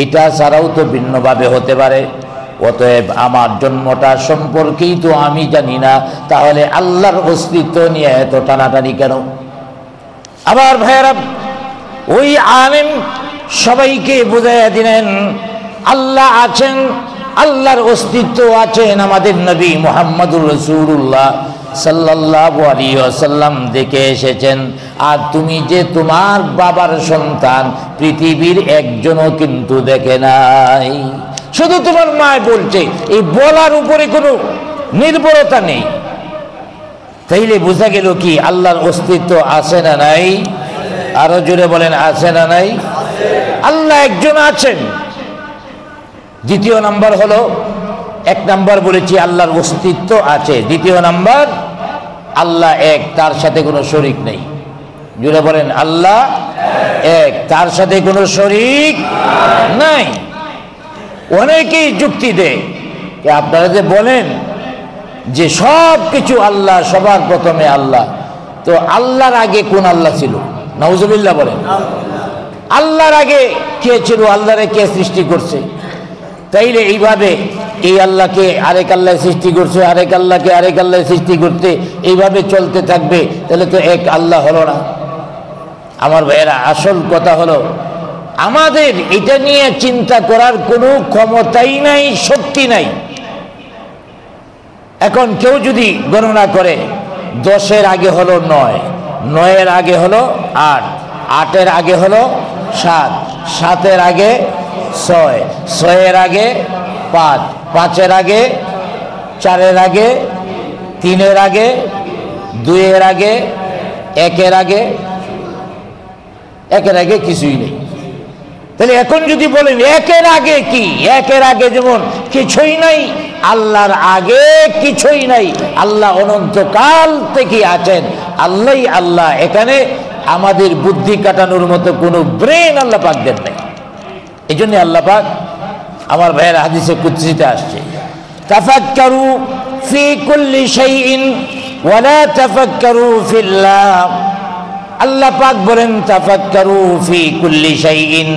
এটা ছাড়াও তো ভিন্নভাবে হতে পারে। অতএব আমার জন্মটা সম্পর্কেই তো আমি জানি না, তাহলে আল্লাহর অস্তিত্ব নিয়ে এত টানাটানি কেন? আবার ভাইয়েরা, ওই আলেম সবাইকে বুঝাইয়া দিলেন আল্লাহ আছেন, আল্লাহর অস্তিত্ব আছেন, আমাদের নবী মুহাম্মদুর রাসূলুল্লাহ সাল্লাল্লাহু আলাইহি ওয়াসাল্লাম দেখে এসেছেন। আর তুমি যে তোমার বাবার সন্তান পৃথিবীর একজনও কিন্তু দেখে নাই, শুধু তোমার মা বলছে, এই বলার উপরে কোনো নির্ভরতা নেই। তাইলে বোঝা গেল কি আল্লাহর অস্তিত্ব আছে না নাই? আরো জোরে বলেন, আছে না নাই? আল্লাহ একজন আছেন। দ্বিতীয় নাম্বার হলো, এক নাম্বার বলেছি আল্লাহর অস্তিত্ব আছে, দ্বিতীয় নাম্বার আল্লাহ এক, তার সাথে কোনো শরীক নেই। জোরে বলেন, আল্লাহ এক, তার সাথে কোনো শরীক নাই। অনেকেই যুক্তি দেয় যে আপনারা যে বলেন যে সব কিছু আল্লাহ, সবার প্রথমে আল্লাহ, তো আল্লাহর আগে কোন আল্লাহ ছিল? নাউজুবিল্লাহ বলেন। আল্লাহর আগে কে ছিল? আল্লাহরে কে সৃষ্টি করছে? তাইলে এইভাবে এই আল্লাহকে আরেক আল্লাহ সৃষ্টি করছে, আরেক আল্লাহকে আরেক আল্লাহ সৃষ্টি করতে এইভাবে চলতে থাকবে, তাহলে তো এক আল্লাহ হলো না। আমার ভাইয়েরা, আসল কথা হলো আমাদের এটা নিয়ে চিন্তা করার কোনো ক্ষমতাই নাই, শক্তি নাই। এখন কেউ যদি গণনা করে 10-এর আগে হলো 9, 9-এর আগে হলো 8, 8-এর আগে হলো 7, 7-এর আগে 6, 6-এর আগে 5, 5-এর আগে 4-এর আগে 3-এর আগে 2-এর আগে 1-এর আগে, 1-এর আগে কিছুই নেই। তাহলে এখন যদি বলেন 1-এর আগে কি? 1-এর আগে যেমন কিছুই নাই, আল্লাহর আগে কিছুই নাই। আল্লাহ অনন্তকাল থেকে আছেন, আল্লাহই আল্লাহ। এখানে আমাদের বুদ্ধি কাটানোর মতো কোনো ব্রেন আল্লাহ পাক দেন নাই। এই জন্য আল্লাহ পাক, আমার ভাইয়ের হাদিসে কুদসিতে আসছে, তাফাক্কারু ফি কুল্লি শাইইন ওয়া লা তাফাক্কারু ফিল্লাহ। আল্লাহ পাক বলেন তাফাক্কারু ফি কুল্লি শাইইন,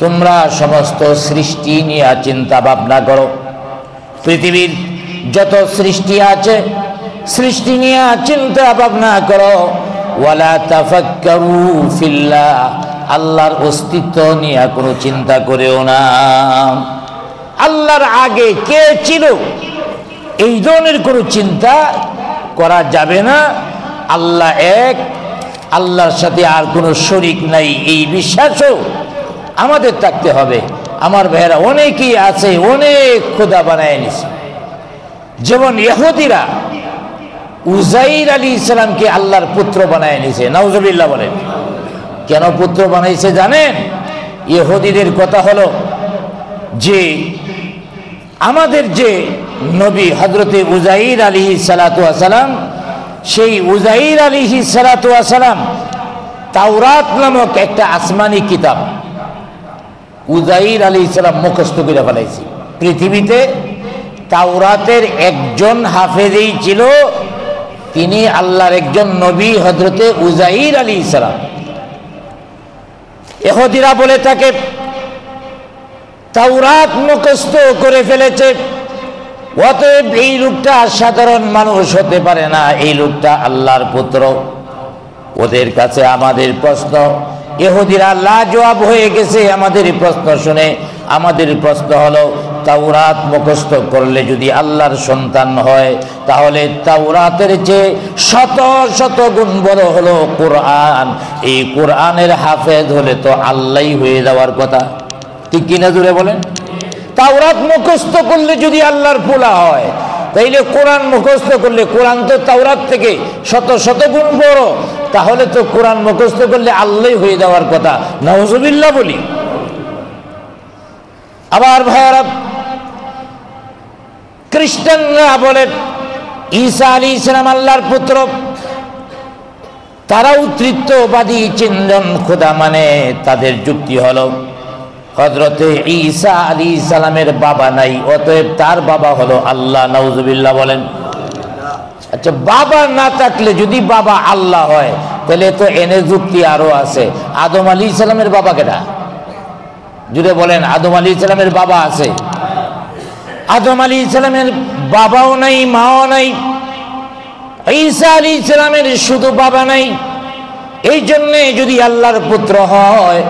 তোমরা সমস্ত সৃষ্টি নিয়ে চিন্তা ভাবনা করো। পৃথিবীর যত সৃষ্টি আছে সৃষ্টি নিয়ে চিন্তা ভাবনা করো। ওয়ালা তাফাক্কারু ফিল্লাহ, আল্লাহর অস্তিত্ব নিয়ে কোনো চিন্তা করেও না। আল্লাহর আগে কে ছিল এই ধরনের কোনো চিন্তা করা যাবে না। আল্লাহ এক, আল্লাহর সাথে আর কোনো শরীক নাই, এই বিশ্বাসও আমাদের থাকতে হবে। আমার ভাইয়েরা, অনেকেই আছে অনেক খোদা বানায় নিছে। যেমন ইহুদিরা উজাইর আলাইহিস সালামকে আল্লাহর পুত্র বানায় নিছে। নাউজুবিল্লাহ বলেন। কেন পুত্র বানাইছে জানেন? ইহুদিদের কথা হলো যে আমাদের যে নবী হযরতে উজাইর আলাইহিস সালাতু ওয়াস সালাম, সেই উজাইর আলাইহিস সালাতু ওয়াস সালাম তাওরাত নামক একটা আসমানি কিতাব উজাইর আলাইহিস সালাম মুখস্থ করে ফেলাইছে। পৃথিবীতে তাওরাতের একজন হাফেজই ছিল, তিনি আল্লাহর একজন নবী হযরতে উজাইর আলাইহিস সালাম। ইহুদিরা বলে থাকে তাওরাত মুখস্থ করে ফেলেছে, অতএব এই লোকটা সাধারণ মানুষ হতে পারে না, এই লোকটা আল্লাহর পুত্র। ওদের কাছে আমাদের প্রশ্ন, ইহুদিরা লাজবাব হয়ে গেছে আমাদের প্রশ্ন শুনে। আমাদের প্রশ্ন হলো, তাওরাত মুখস্থ করলে যদি আল্লাহর সন্তান হয়, তাহলে তাওরাতের চেয়ে শত শত গুণ বড় হলো কোরআন। এই কোরআনের হাফেজ হলে তো আল্লাহই হয়ে যাওয়ার কথা, ঠিক কিনা জুড়ে বলেন? তাওরাত মুখস্থ করলে যদি আল্লাহর পোলা হয়, তাইলে কোরআন মুখস্থ করলে, কোরআন তো তাওরাত থেকে শত শত গুণ বড়, তাহলে তো কোরআন মুখস্থ করলে আল্লাহই হয়ে যাওয়ার কথা। নাউজুবিল্লাহ বলি। আবার ভাইয়ারা, খ্রিস্টানরা বলে ঈসা আলাইহিস সালাম আল্লাহর পুত্র, তারাও তৃতীয়বাদী চিন্তন খোদা মানে। তাদের যুক্তি হলো হযরতে ঈসা আলাইহিস সালামের বাবা নাই, অতএব তার বাবা হলো আল্লাহ। নাউজুবিল্লাহ বলেন। আচ্ছা, বাবা না থাকলে যদি বাবা আল্লাহ হয়, তাহলে তো এনে যুক্তি আরো আছে। আদম আলাইহিস সালামের বাবা কেডা? জুড়ে বলেন। আদম আলাইহিস সালামের বাবা আছে? আদম আলাইহিস সালামের বাবাও নাই, মাও নাই। ঈসা আলাইহিস সালামের শুধু বাবা নাই। এই জন্যে যদি আল্লাহর পুত্র হয়,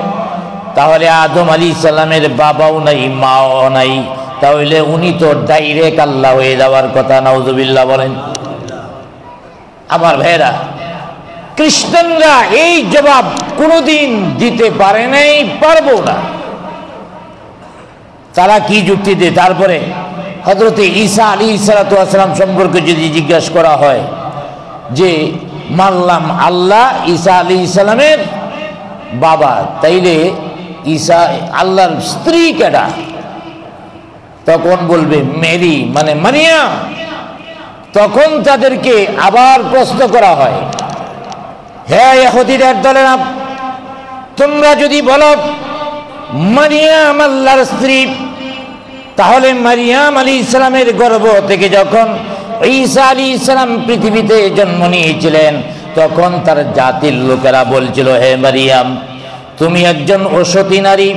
তাহলে আদম আলাইহিস সালামের বাবাও নাই, মাও নাই, তাহলে উনি তো ডাইরেক্ট আল্লাহ হয়ে যাওয়ার কথা। নাউজুবিল্লাহ বলেন। আমার ভাইরা, খ্রিস্টানরা এই জবাব কোনোদিন দিতে পারে নাই, পারবো না। তারা কি যুক্তি দেয়? তারপরে হযরতে ঈসা আলাইহিস সালাতু ওয়াস সালাম সম্পর্কে যদি জিজ্ঞাসা করা হয় যে মানলাম আল্লাহ ঈসা আলাইহিস সালামের বাবা, তাইলে ঈসা আল্লাহর স্ত্রী কেডা? তখন বলবে মেরি, মানে মারিয়াম। তখন তাদেরকে আবার প্রশ্ন করা হয়, হ্যাঁ ইহুদীদের দলেরা, তোমরা যদি বলো মারিয়াম আল্লাহর স্ত্রী, তাহলে মারিয়াম আলাইহিস সালামের গর্ভ থেকে যখন ঈসা আলাইহিস সালাম পৃথিবীতে জন্ম নিয়েছিলেন, তখন তার জাতির লোকেরা বলছিল, হে মারিয়াম, তুমি একজন অসতী নারী,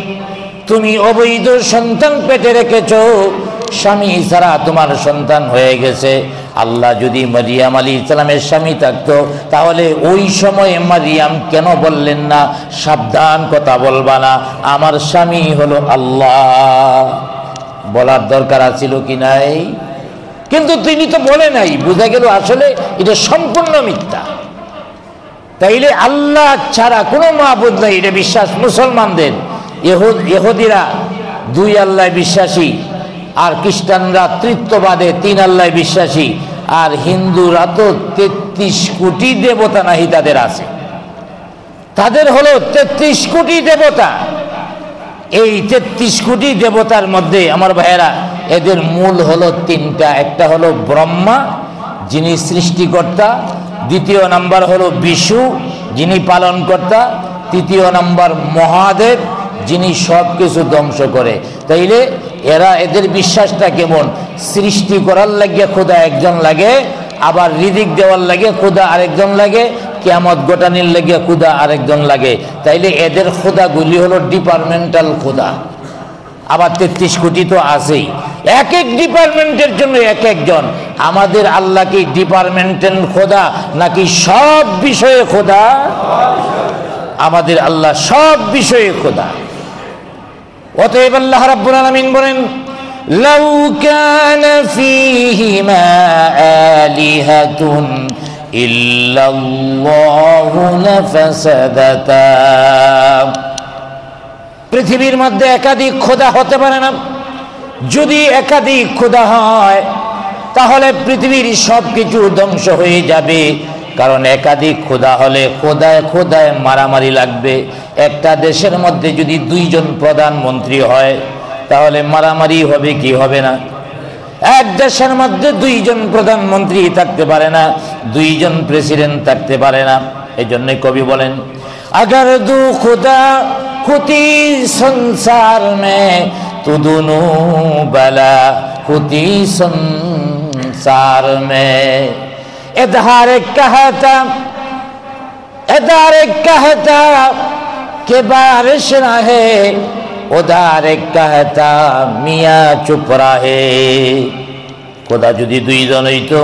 তুমি অবৈধ সন্তান পেটে রেখেছ, স্বামী ছাড়া তোমার সন্তান হয়ে গেছে। আল্লাহ যদি মারিয়াম আলাইহিস সালামের স্বামী থাকতো, তাহলে ওই সময়ে মারিয়াম কেন বললেন না সাবধান, কথা বলবা না, আমার স্বামী হলো আল্লাহ? বলার দরকার ছিল কি নাই? কিন্তু তিনি তো বলে নাই। বোঝা গেল আসলে এটা সম্পূর্ণ মিথ্যা। তাইলে আল্লাহ ছাড়া কোনো মাবুদ নাই, এটা বিশ্বাস মুসলমানদের। ইহুদিরা দুই আল্লাহ বিশ্বাসী, আর খ্রিস্টানরা তৃতীয়বাদে তিন আল্লাহ বিশ্বাসী, আর হিন্দুরা তো 33 কোটি দেবতা নাহি তাদের আছে। তাদের হলো 33 কোটি দেবতা। এই 33 কোটি দেবতার মধ্যে আমার ভাইয়েরা, এদের মূল হলো তিনটা। একটা হলো ব্রহ্মা, যিনি সৃষ্টিকর্তা। দ্বিতীয় নাম্বার হলো বিষ্ণু, যিনি পালনকর্তা। তৃতীয় নাম্বার মহাদেব, যিনি সব কিছু ধ্বংস করে। তাইলে এদের বিশ্বাসটা কেমন? সৃষ্টি করার লাগে খোদা একজন লাগে, আবার রিজিক দেওয়ার লাগে খোদা আরেকজন লাগে, কিয়ামত গোটানির লাগে খোদা আরেকজন লাগে। তাইলে এদের খোদাগুলি হলো ডিপার্টমেন্টাল খোদা। আবার 33 কোটি তো আছেই, এক এক ডিপার্টমেন্টের জন্য এক একজন। আমাদের আল্লাহ কি ডিপার্টমেন্টাল খোদা নাকি সব বিষয়ে খোদা? আমাদের আল্লাহ সব বিষয়ে খোদা। অতএব আল্লাহ রাব্বুল আলামিন বলেন, লাউ কানা ফীহিমা আলিহাতুন ইল্লাল্লাহু লাফাসাদাতা। পৃথিবীর মধ্যে একাধিক খোদা হতে পারে না। যদি একাধিক খোদা হয়, তাহলে পৃথিবীর সব কিছু ধ্বংস হয়ে যাবে। কারণ একাধিক খোদা হলে খোদায় খোদায় মারামারি লাগবে। একটা দেশের মধ্যে যদি 2 জন প্রধানমন্ত্রী হয়, তাহলে মারামারি হবে কি হবে না? এক দেশের মধ্যে 2 জন প্রধানমন্ত্রী থাকতে পারে না, 2 জন প্রেসিডেন্ট থাকতে পারে না। এই জন্যই কবি বলেন, अगर दो खुदा होती संसार में तो दोनों बला होती संसार में। इधर कहता कि बारिश ना है, उधर कहता मियाँ चुप रहे। খোদা যদি 2 জন হইতো,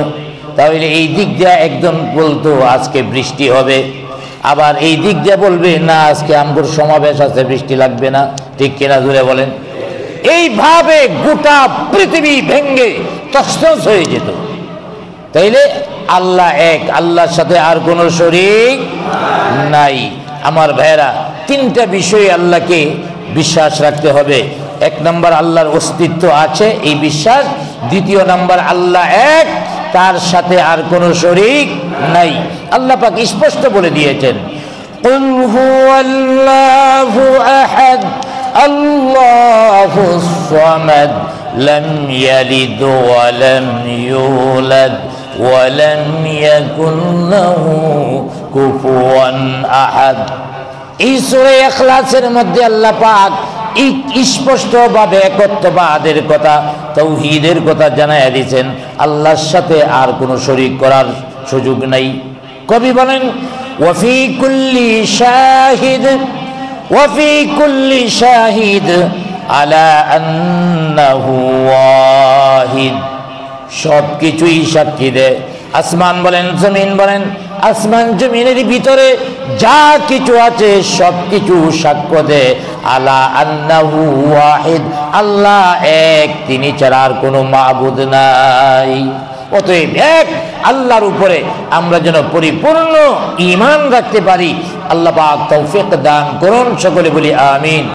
তাহলে এই দিক দিয়ে একজন বলতো আজকে বৃষ্টি হবে, আবার এই দিক দিয়ে বলবে না আজকে আমগুর সমাবেশ আছে, বৃষ্টি লাগবে না। ঠিক কিনা জুড়ে বলেন? এইভাবে গোটা পৃথিবী ভেঙ্গে তছনছ হয়ে যেত। তাইলে আল্লাহ এক, আল্লাহর সাথে আর কোনো শরীক নাই। আমার ভাইয়েরা, তিনটা বিষয়ে আল্লাহকে বিশ্বাস রাখতে হবে। এক নম্বর, আল্লাহর অস্তিত্ব আছে এই বিশ্বাস। দ্বিতীয় নম্বর, আল্লাহ এক, তার সাথে আর কোনো শরীক নাই। আল্লাহ পাক স্পষ্ট বলে দিয়েছেন, কুল হুয়াল্লাহু আহাদ আল্লাহুস সামাদ লাম ইয়ালিদ ওয়া লাম ইউলাদ ওয়া লাম ইয়াকুল লাহু কুফুয়ান আহাদ। এই সূরা ইখলাসের মধ্যে আল্লাহ পাক স্পষ্টভাবে একত্ববাদের কথা, তাওহীদের কথা জানাইয়া দিয়েছেন। আল্লাহর সাথে আর কোনো শরীক করার সুযোগ নাই। কবি বলেন, ওয়াফি কুল্লি শাহিদ আলা আন্নাহু ওয়াহিদ। সব কিছুই সাক্ষী দেয়। আসমান বলেন, জমিন বলেন, আসমান জমিনের ভিতরে যা কিছু আছে সব কিছু সাক্ষ্য দেয় আলা আন্নাহু ওয়াহিদ, আল্লাহ এক, তিনি ছাড়া আর কোনো মাবুদ নাই। অতএব এক আল্লাহর উপরে আমরা যেন পরিপূর্ণ ঈমান রাখতে পারি। আল্লাহ পাক তৌফিক দান করুন। সকলে বলি আমিন।